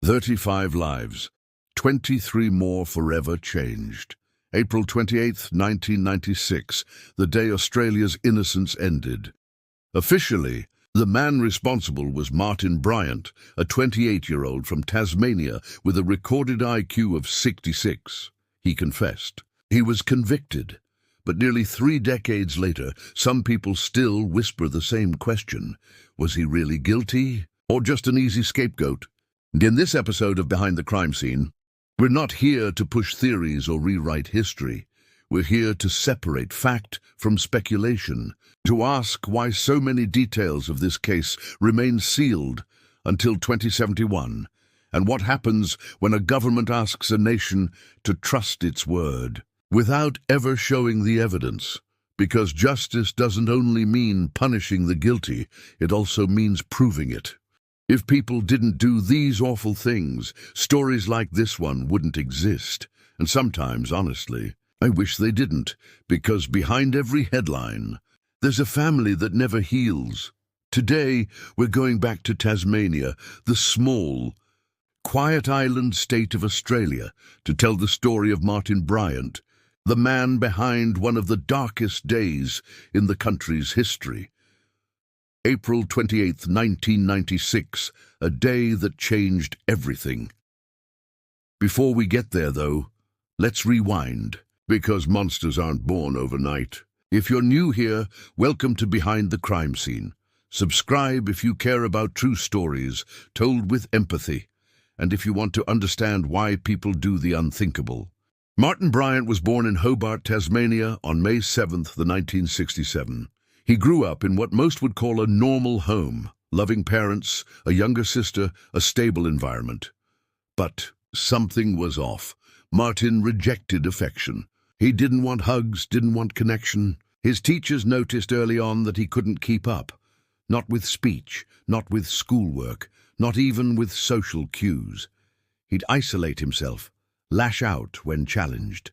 35 lives, 23 more forever changed. April 28, 1996, the day Australia's innocence ended. Officially, the man responsible was Martin Bryant, a 28-year-old from Tasmania with a recorded IQ of 66. He confessed. He was convicted. But nearly 3 decades later, some people still whisper the same question. Was he really guilty, or just an easy scapegoat? And in this episode of Behind the Crime Scene, we're not here to push theories or rewrite history. We're here to separate fact from speculation, to ask why so many details of this case remain sealed until 2071, and what happens when a government asks a nation to trust its word, without ever showing the evidence. Because justice doesn't only mean punishing the guilty, it also means proving it. If people didn't do these awful things, stories like this one wouldn't exist. And sometimes, honestly, I wish they didn't, because behind every headline, there's a family that never heals. Today, we're going back to Tasmania, the small, quiet island state of Australia, to tell the story of Martin Bryant, the man behind one of the darkest days in the country's history. April 28, 1996, a day that changed everything. Before we get there, though, let's rewind, because monsters aren't born overnight. If you're new here, welcome to Behind the Crime Scene. Subscribe if you care about true stories told with empathy, and if you want to understand why people do the unthinkable. Martin Bryant was born in Hobart, Tasmania on May 7th, 1967. He grew up in what most would call a normal home, loving parents, a younger sister, a stable environment. But something was off. Martin rejected affection. He didn't want hugs, didn't want connection. His teachers noticed early on that he couldn't keep up. Not with speech, not with schoolwork, not even with social cues. He'd isolate himself, lash out when challenged,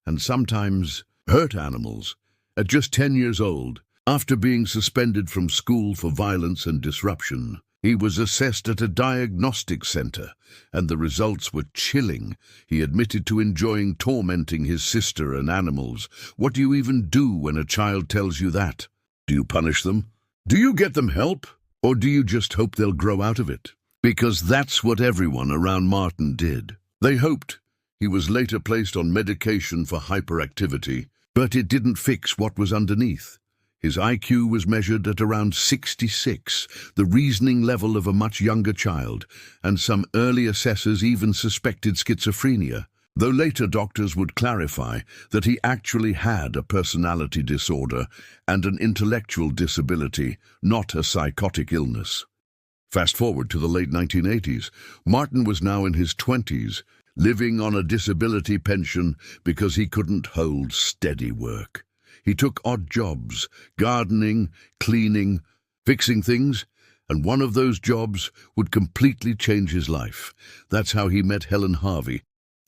and sometimes hurt animals. At just 10 years old, after being suspended from school for violence and disruption, he was assessed at a diagnostic center, and the results were chilling. He admitted to enjoying tormenting his sister and animals. What do you even do when a child tells you that? Do you punish them? Do you get them help? Or do you just hope they'll grow out of it? Because that's what everyone around Martin did. They hoped. He was later placed on medication for hyperactivity, but it didn't fix what was underneath. His IQ was measured at around 66, the reasoning level of a much younger child, and some early assessors even suspected schizophrenia, though later doctors would clarify that he actually had a personality disorder and an intellectual disability, not a psychotic illness. Fast forward to the late 1980s, Martin was now in his 20s, living on a disability pension because he couldn't hold steady work. He took odd jobs, gardening, cleaning, fixing things, and one of those jobs would completely change his life. That's how he met Helen Harvey,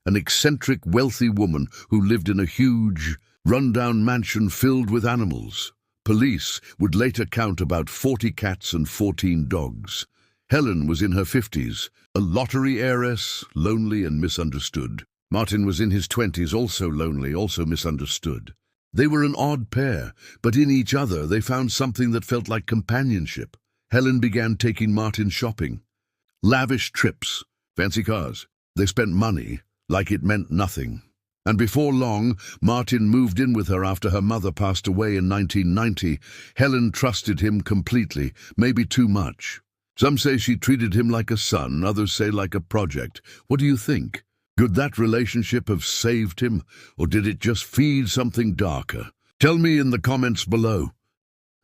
an eccentric, wealthy woman who lived in a huge, run-down mansion filled with animals. Police would later count about 40 cats and 14 dogs. Helen was in her 50s, a lottery heiress, lonely and misunderstood. Martin was in his 20s, also lonely, also misunderstood. They were an odd pair, but in each other they found something that felt like companionship. Helen began taking Martin shopping. Lavish trips, fancy cars. They spent money like it meant nothing. And before long, Martin moved in with her after her mother passed away in 1990. Helen trusted him completely, maybe too much. Some say she treated him like a son, others say like a project. What do you think? Could that relationship have saved him, or did it just feed something darker? Tell me in the comments below.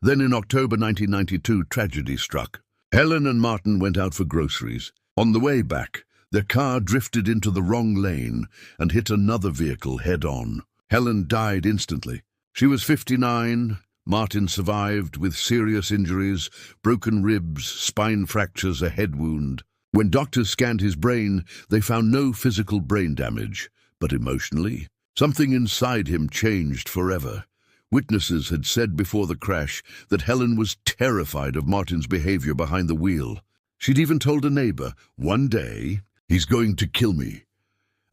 Then in October 1992, tragedy struck. Helen and Martin went out for groceries. On the way back, their car drifted into the wrong lane and hit another vehicle head-on. Helen died instantly. She was 59. Martin survived with serious injuries, broken ribs, spine fractures, a head wound. When doctors scanned his brain, they found no physical brain damage, but emotionally, something inside him changed forever. Witnesses had said before the crash that Helen was terrified of Martin's behavior behind the wheel. She'd even told a neighbor, one day, He's going to kill me.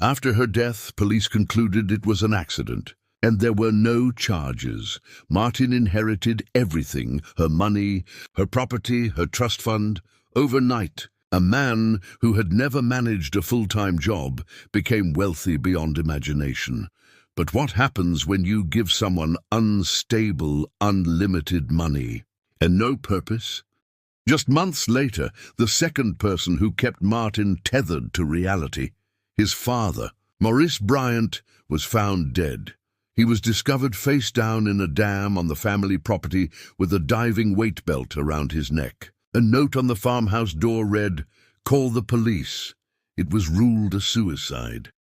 After her death, police concluded it was an accident, and there were no charges. Martin inherited everything, her money, her property, her trust fund. Overnight, a man who had never managed a full-time job became wealthy beyond imagination. But what happens when you give someone unstable, unlimited money and no purpose? Just months later, the second person who kept Martin tethered to reality, his father, Martin Bryant, was found dead. He was discovered face down in a dam on the family property with a diving weight belt around his neck. A note on the farmhouse door read, "Call the police." It was ruled a suicide.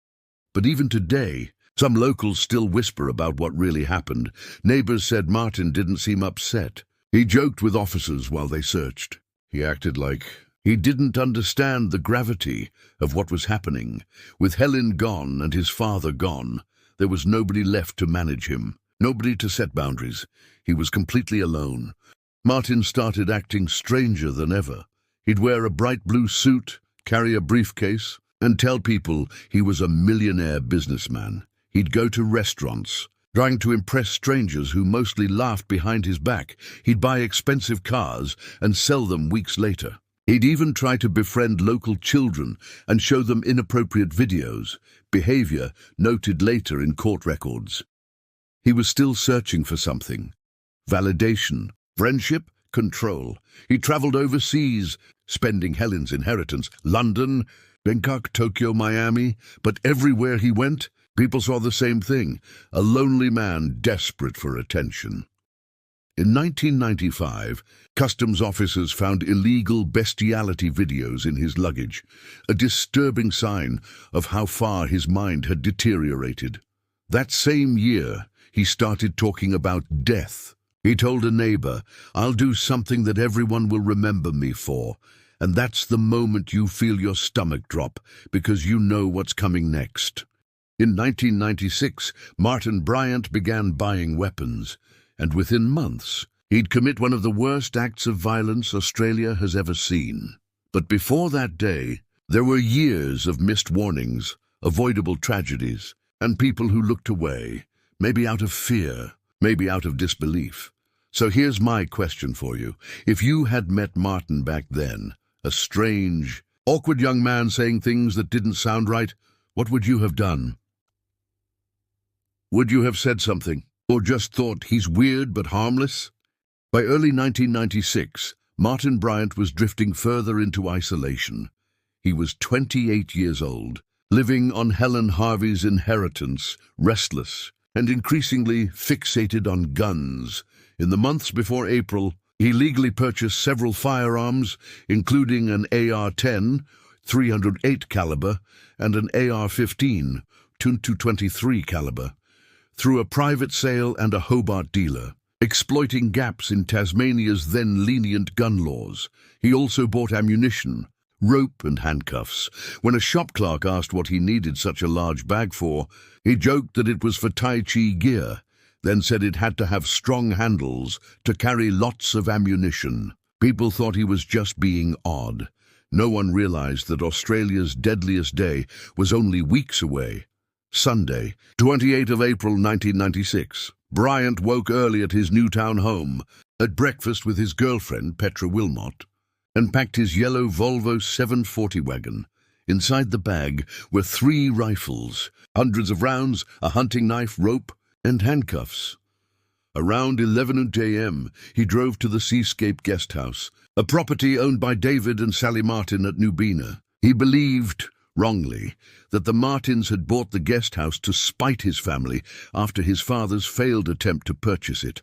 But even today, some locals still whisper about what really happened. Neighbors said Martin didn't seem upset. He joked with officers while they searched. He acted like he didn't understand the gravity of what was happening. With Helen gone and his father gone, there was nobody left to manage him, nobody to set boundaries. He was completely alone. Martin started acting stranger than ever. He'd wear a bright blue suit, carry a briefcase, and tell people he was a millionaire businessman. He'd go to restaurants, trying to impress strangers who mostly laughed behind his back. He'd buy expensive cars and sell them weeks later. He'd even try to befriend local children and show them inappropriate videos, behavior noted later in court records. He was still searching for something. Validation, friendship, control. He traveled overseas, spending Helen's inheritance, London, Bangkok, Tokyo, Miami, but everywhere he went, people saw the same thing, a lonely man desperate for attention. In 1995, customs officers found illegal bestiality videos in his luggage, a disturbing sign of how far his mind had deteriorated. That same year, he started talking about death. He told a neighbor, "I'll do something that everyone will remember me for." And that's the moment you feel your stomach drop, because you know what's coming next. In 1996, Martin Bryant began buying weapons, and within months, he'd commit one of the worst acts of violence Australia has ever seen. But before that day, there were years of missed warnings, avoidable tragedies, and people who looked away, maybe out of fear, maybe out of disbelief. So here's my question for you. If you had met Martin back then, a strange, awkward young man saying things that didn't sound right, what would you have done? Would you have said something, or just thought he's weird but harmless? By early 1996, Martin Bryant was drifting further into isolation. He was 28 years old, living on Helen Harvey's inheritance, restless, and increasingly fixated on guns. In the months before April, he legally purchased several firearms, including an AR-10, .308 caliber, and an AR-15, .223 caliber, through a private sale and a Hobart dealer. Exploiting gaps in Tasmania's then lenient gun laws, he also bought ammunition, rope and handcuffs. When a shop clerk asked what he needed such a large bag for, he joked that it was for Tai Chi gear, then said it had to have strong handles to carry lots of ammunition. People thought he was just being odd. No one realized that Australia's deadliest day was only weeks away. Sunday, 28th of April 1996. Bryant woke early at his Newtown home, at breakfast with his girlfriend, Petra Wilmot, and packed his yellow Volvo 740 wagon. Inside the bag were 3 rifles, hundreds of rounds, a hunting knife, rope, and handcuffs. Around 11 a.m., he drove to the Seascape Guest House, a property owned by David and Sally Martin at Nubina. He believed, wrongly, that the Martins had bought the guest house to spite his family after his father's failed attempt to purchase it.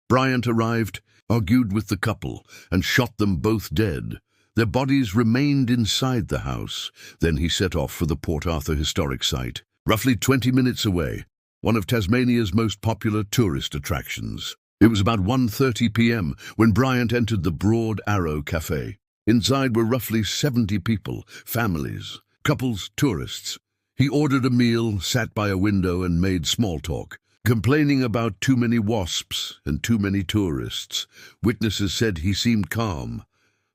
Bryant arrived, argued with the couple, and shot them both dead. Their bodies remained inside the house. Then he set off for the Port Arthur Historic Site, roughly 20 minutes away, one of Tasmania's most popular tourist attractions. It was about 1:30 p.m. when Bryant entered the Broad Arrow Cafe. Inside were roughly 70 people, families, couples, tourists. He ordered a meal, sat by a window and made small talk, complaining about too many wasps and too many tourists. Witnesses said he seemed calm.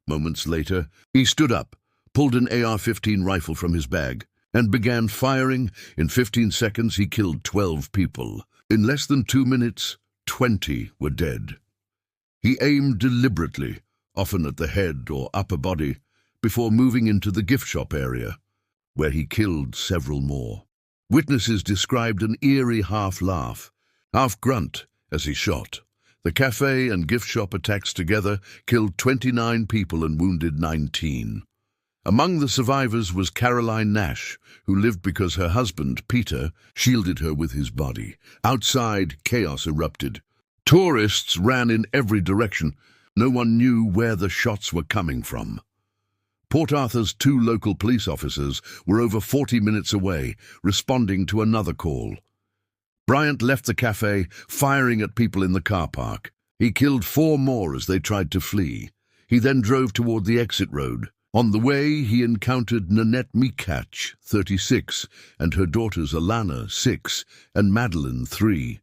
Moments later, he stood up, pulled an AR-15 rifle from his bag, and began firing. In 15 seconds, he killed 12 people. In less than 2 minutes, 20 were dead. He aimed deliberately, often at the head or upper body, before moving into the gift shop area, where he killed several more. Witnesses described an eerie half-laugh, half-grunt as he shot. The cafe and gift shop attacks together killed 29 people and wounded 19. Among the survivors was Caroline Nash, who lived because her husband, Peter, shielded her with his body. Outside, chaos erupted. Tourists ran in every direction. No one knew where the shots were coming from. Port Arthur's 2 local police officers were over 40 minutes away, responding to another call. Bryant left the cafe, firing at people in the car park. He killed 4 more as they tried to flee. He then drove toward the exit road. On the way, he encountered Nanette Mikach, 36, and her daughters Alana, 6, and Madeline, 3.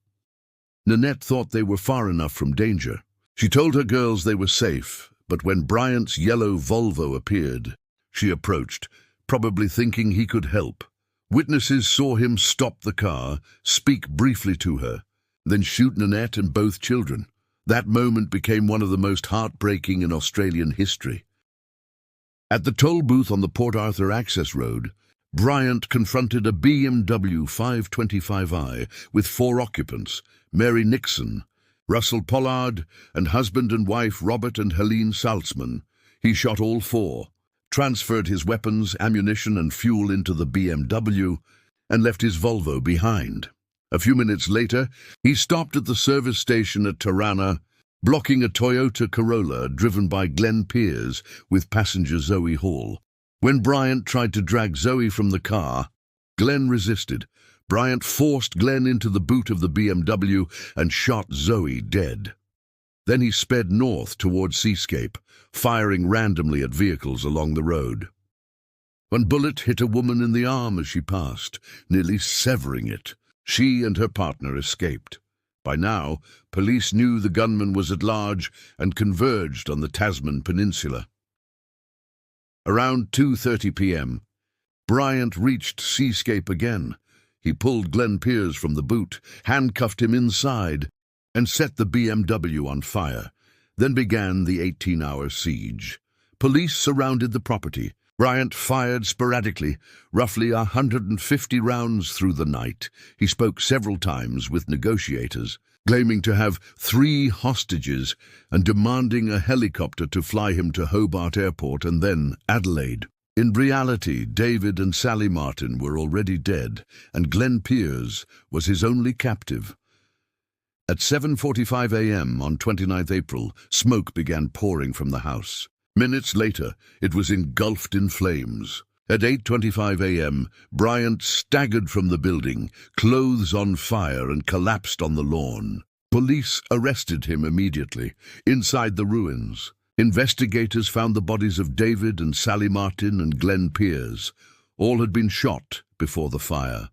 Nanette thought they were far enough from danger. She told her girls they were safe, but when Bryant's yellow Volvo appeared, she approached, probably thinking he could help. Witnesses saw him stop the car, speak briefly to her, then shoot Nanette and both children. That moment became one of the most heartbreaking in Australian history. At the toll booth on the Port Arthur access road, Bryant confronted a BMW 525i with 4 occupants, Mary Nixon, Russell Pollard, and husband and wife Robert and Helene Saltzman. He shot all 4, transferred his weapons, ammunition and fuel into the BMW, and left his Volvo behind. A few minutes later, he stopped at the service station at Tirana, blocking a Toyota Corolla driven by Glenn Piers with passenger Zoe Hall. When Bryant tried to drag Zoe from the car, Glenn resisted. Bryant forced Glenn into the boot of the BMW and shot Zoe dead. Then he sped north toward Seascape, firing randomly at vehicles along the road. One bullet hit a woman in the arm as she passed, nearly severing it. She and her partner escaped. By now, police knew the gunman was at large and converged on the Tasman Peninsula. Around 2:30 p.m., Bryant reached Seascape again. He pulled Glenn Piers from the boot, handcuffed him inside, and set the BMW on fire. Then began the 18-hour siege. Police surrounded the property. Bryant fired sporadically, roughly 150 rounds through the night. He spoke several times with negotiators, claiming to have 3 hostages and demanding a helicopter to fly him to Hobart Airport and then Adelaide. In reality, David and Sally Martin were already dead, and Glenn Piers was his only captive. At 7:45 a.m. on 29th April, smoke began pouring from the house. Minutes later, it was engulfed in flames. At 8:25 a.m., Bryant staggered from the building, clothes on fire, and collapsed on the lawn. Police arrested him immediately. Inside the ruins, investigators found the bodies of David and Sally Martin and Glenn Piers. All had been shot before the fire.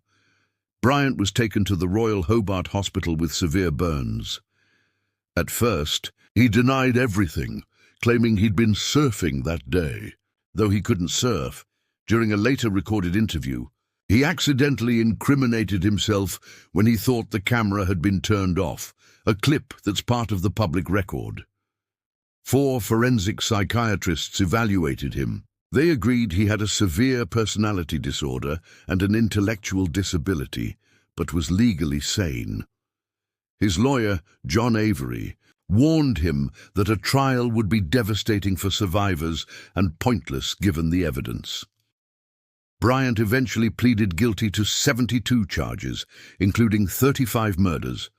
Bryant was taken to the Royal Hobart Hospital with severe burns. At first, he denied everything, claiming he'd been surfing that day. Though he couldn't surf, during a later recorded interview, he accidentally incriminated himself when he thought the camera had been turned off, a clip that's part of the public record. 4 forensic psychiatrists evaluated him. They agreed he had a severe personality disorder and an intellectual disability, but was legally sane. His lawyer, John Avery, warned him that a trial would be devastating for survivors and pointless given the evidence. Bryant eventually pleaded guilty to 72 charges, including 35 murders,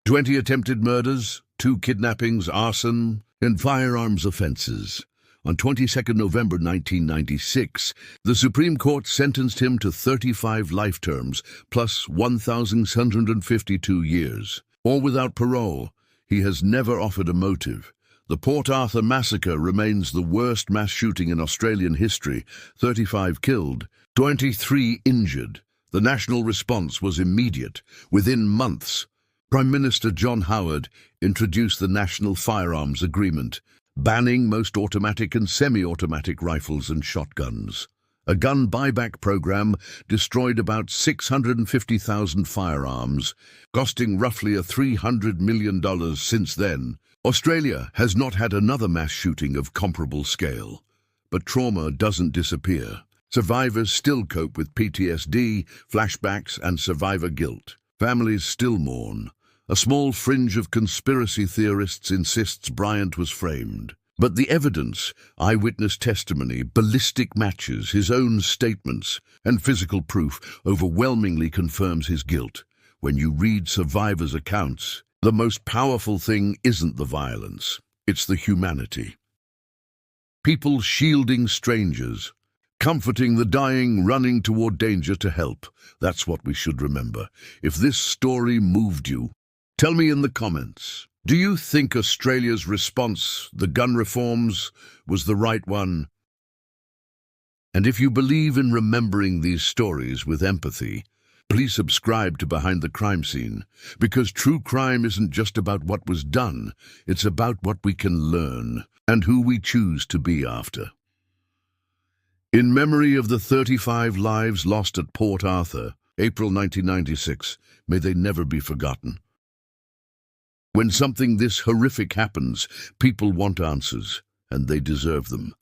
20 attempted murders, 2 kidnappings, arson, and firearms offenses. On 22 November 1996, the Supreme Court sentenced him to 35 life terms plus 1,652 years, all without parole. He has never offered a motive. The Port Arthur Massacre remains the worst mass shooting in Australian history, 35 killed, 23 injured. The national response was immediate. Within months, Prime Minister John Howard introduced the National Firearms Agreement. banning most automatic and semi-automatic rifles and shotguns. A gun buyback program destroyed about 650,000 firearms, costing roughly $300 million since then. Australia has not had another mass shooting of comparable scale. But trauma doesn't disappear. Survivors still cope with PTSD, flashbacks, and survivor guilt. Families still mourn. A small fringe of conspiracy theorists insists Bryant was framed. But the evidence, eyewitness testimony, ballistic matches, his own statements, and physical proof overwhelmingly confirms his guilt. When you read survivors' accounts, the most powerful thing isn't the violence, it's the humanity. People shielding strangers, comforting the dying, running toward danger to help. That's what we should remember. If this story moved you, tell me in the comments. Do you think Australia's response, the gun reforms, was the right one? And if you believe in remembering these stories with empathy, please subscribe to Behind the Crime Scene, because true crime isn't just about what was done, it's about what we can learn and who we choose to be after. In memory of the 35 lives lost at Port Arthur, April 1996, may they never be forgotten. When something this horrific happens, people want answers, and they deserve them.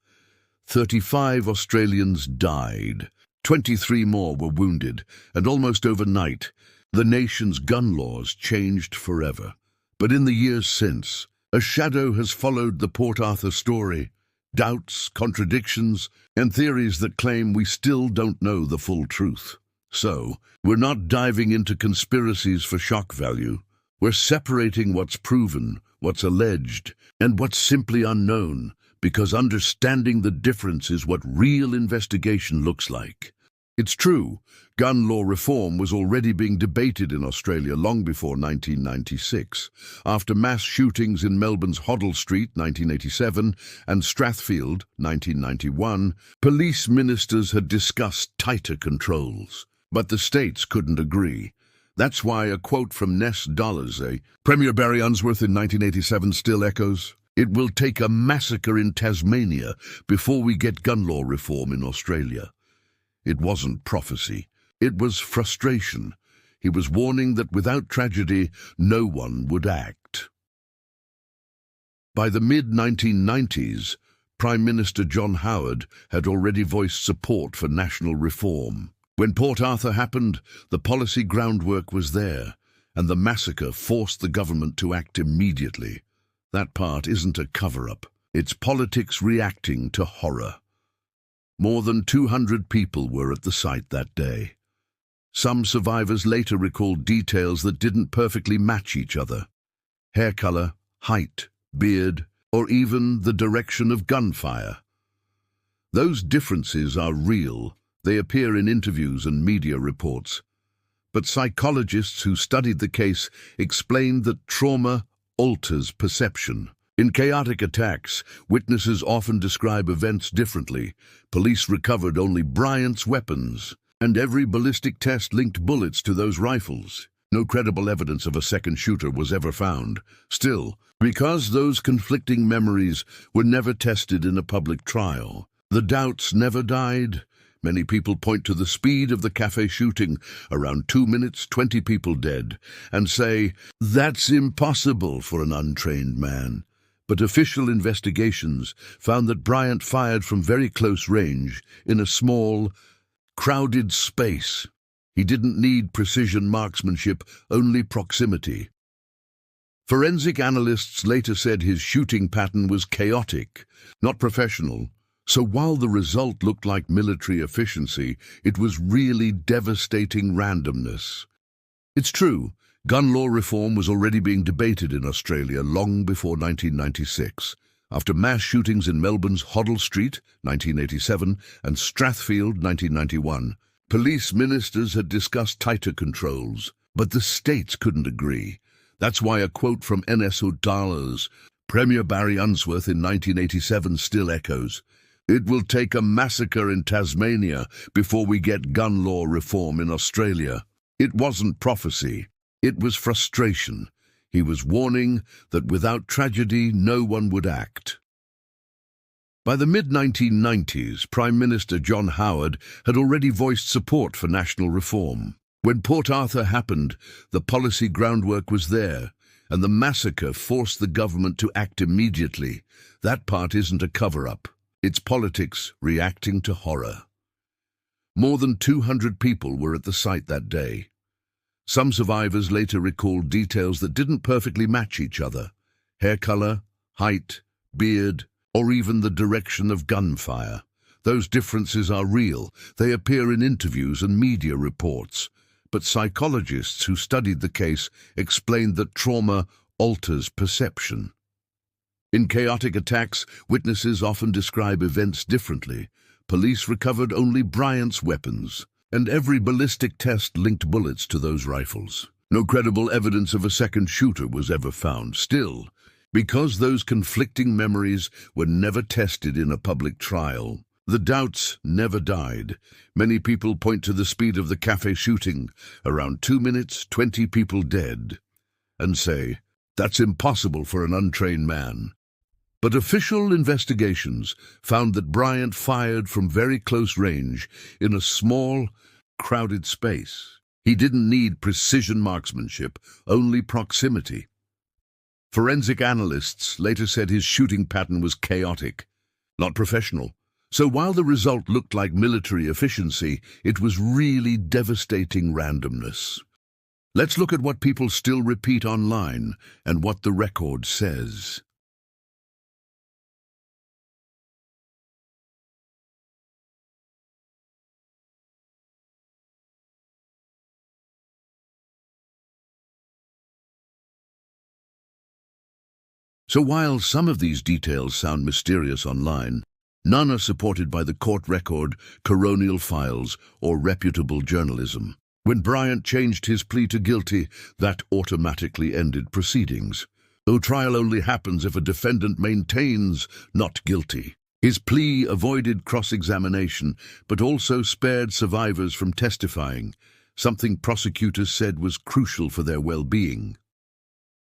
35 Australians died, 23 more were wounded, and almost overnight, the nation's gun laws changed forever. But in the years since, a shadow has followed the Port Arthur story. Doubts, contradictions, and theories that claim we still don't know the full truth. So, we're not diving into conspiracies for shock value. We're separating what's proven, what's alleged, and what's simply unknown, because understanding the difference is what real investigation looks like. It's true, gun law reform was already being debated in Australia long before 1996. After mass shootings in Melbourne's Hoddle Street, 1987, and Strathfield, 1991, police ministers had discussed tighter controls. But the states couldn't agree. That's why a quote from Ness Dollars, Premier Barry Unsworth in 1987 still echoes, "It will take a massacre in Tasmania before we get gun law reform in Australia." It wasn't prophecy. It was frustration. He was warning that without tragedy, no one would act. By the mid-1990s, Prime Minister John Howard had already voiced support for national reform. When Port Arthur happened, the policy groundwork was there, and the massacre forced the government to act immediately. That part isn't a cover-up. It's politics reacting to horror. More than 200 people were at the site that day. Some survivors later recalled details that didn't perfectly match each other. Hair color, height, beard, or even the direction of gunfire. Those differences are real. They appear in interviews and media reports. But psychologists who studied the case explained that trauma alters perception. In chaotic attacks, witnesses often describe events differently. Police recovered only Bryant's weapons, and every ballistic test linked bullets to those rifles. No credible evidence of a second shooter was ever found. Still, because those conflicting memories were never tested in a public trial, the doubts never died. Many people point to the speed of the cafe shooting, around 2 minutes, 20 people dead, and say, that's impossible for an untrained man. But official investigations found that Bryant fired from very close range, in a small, crowded space. He didn't need precision marksmanship, only proximity. Forensic analysts later said his shooting pattern was chaotic, not professional. So while the result looked like military efficiency, it was really devastating randomness. It's true, gun law reform was already being debated in Australia long before 1996. After mass shootings in Melbourne's Hoddle Street, 1987, and Strathfield, 1991, police ministers had discussed tighter controls, but the states couldn't agree. That's why a quote from Ness Dollars, Premier Barry Unsworth in 1987 still echoes. It will take a massacre in Tasmania before we get gun law reform in Australia. It wasn't prophecy. It was frustration. He was warning that without tragedy, no one would act. By the mid-1990s, Prime Minister John Howard had already voiced support for national reform. When Port Arthur happened, the policy groundwork was there, and the massacre forced the government to act immediately. That part isn't a cover-up. It's politics reacting to horror. More than 200 people were at the site that day. Some survivors later recalled details that didn't perfectly match each other: hair color, height, beard, or even the direction of gunfire. Those differences are real. They appear in interviews and media reports. But psychologists who studied the case explained that trauma alters perception. In chaotic attacks, witnesses often describe events differently. Police recovered only Bryant's weapons, and every ballistic test linked bullets to those rifles. No credible evidence of a second shooter was ever found. Still, because those conflicting memories were never tested in a public trial, the doubts never died. Many people point to the speed of the cafe shooting, around 2 minutes, 20 people dead, and say, that's impossible for an untrained man. But official investigations found that Bryant fired from very close range in a small, crowded space. He didn't need precision marksmanship, only proximity. Forensic analysts later said his shooting pattern was chaotic, not professional. So while the result looked like military efficiency, it was really devastating randomness. Let's look at what people still repeat online and what the record says. So while some of these details sound mysterious online, none are supported by the court record, coronial files, or reputable journalism. When Bryant changed his plea to guilty, that automatically ended proceedings. Though trial only happens if a defendant maintains not guilty. His plea avoided cross-examination, but also spared survivors from testifying, something prosecutors said was crucial for their well-being.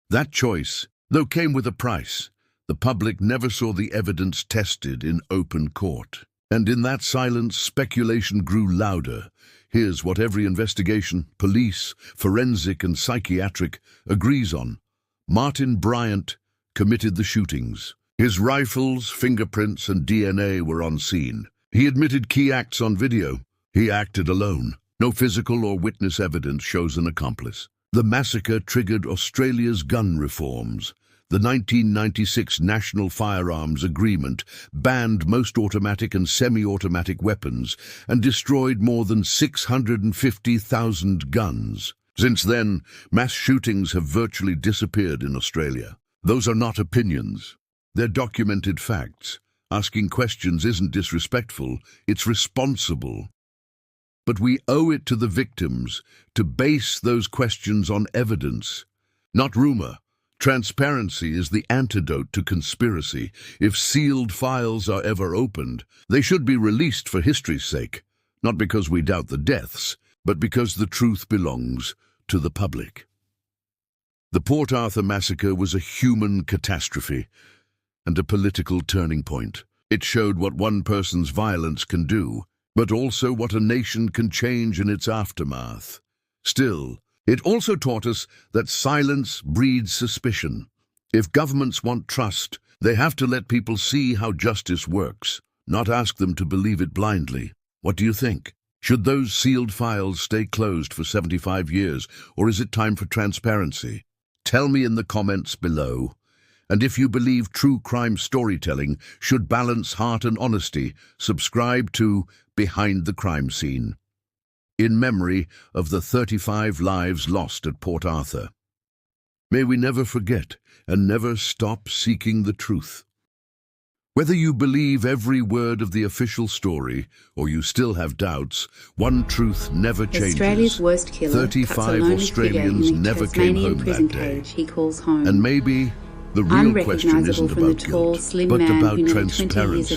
That choice, though, came with a price. The public never saw the evidence tested in open court. And in that silence, speculation grew louder. Here's what every investigation, police, forensic and psychiatric, agrees on. Martin Bryant committed the shootings. His rifles, fingerprints and DNA were on scene. He admitted key acts on video. He acted alone. No physical or witness evidence shows an accomplice. The massacre triggered Australia's gun reforms. The 1996 National Firearms Agreement banned most automatic and semi-automatic weapons and destroyed more than 650,000 guns. Since then, mass shootings have virtually disappeared in Australia. Those are not opinions. They're documented facts. Asking questions isn't disrespectful, it's responsible. But we owe it to the victims to base those questions on evidence, not rumor. Transparency is the antidote to conspiracy. If sealed files are ever opened, they should be released for history's sake, not because we doubt the deaths, but because the truth belongs to the public. The Port Arthur massacre was a human catastrophe and a political turning point. It showed what one person's violence can do, but also what a nation can change in its aftermath. Still, it also taught us that silence breeds suspicion. If governments want trust, they have to let people see how justice works, not ask them to believe it blindly. What do you think? Should those sealed files stay closed for 75 years, or is it time for transparency? Tell me in the comments below. And if you believe true crime storytelling should balance heart and honesty, subscribe to Behind the Crime Scene, in memory of the 35 lives lost at Port Arthur. May we never forget and never stop seeking the truth. Whether you believe every word of the official story or you still have doubts, one truth never changes. Australia's worst killer 35 Australians never came home that day. He calls home. And maybe the real question isn't about guilt, but about transparency.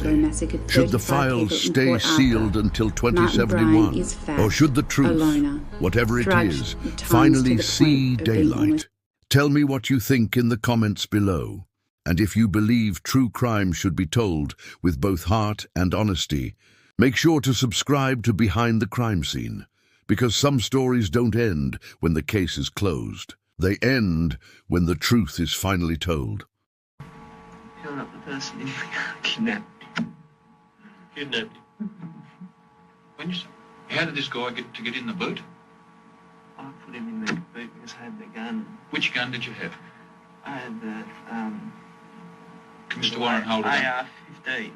Should the files stay sealed until 2071? Or should the truth, whatever it is, finally see daylight? Tell me what you think in the comments below. And if you believe true crime should be told with both heart and honesty, make sure to subscribe to Behind the Crime Scene, because some stories don't end when the case is closed. They end when the truth is finally told. You're not the person who kidnapped me. Kidnapped you? How did this guy get in the boot? I put him in the boot because I had the gun. Which gun did you have? I had the, Mr. Warren, hold it up. AR-15.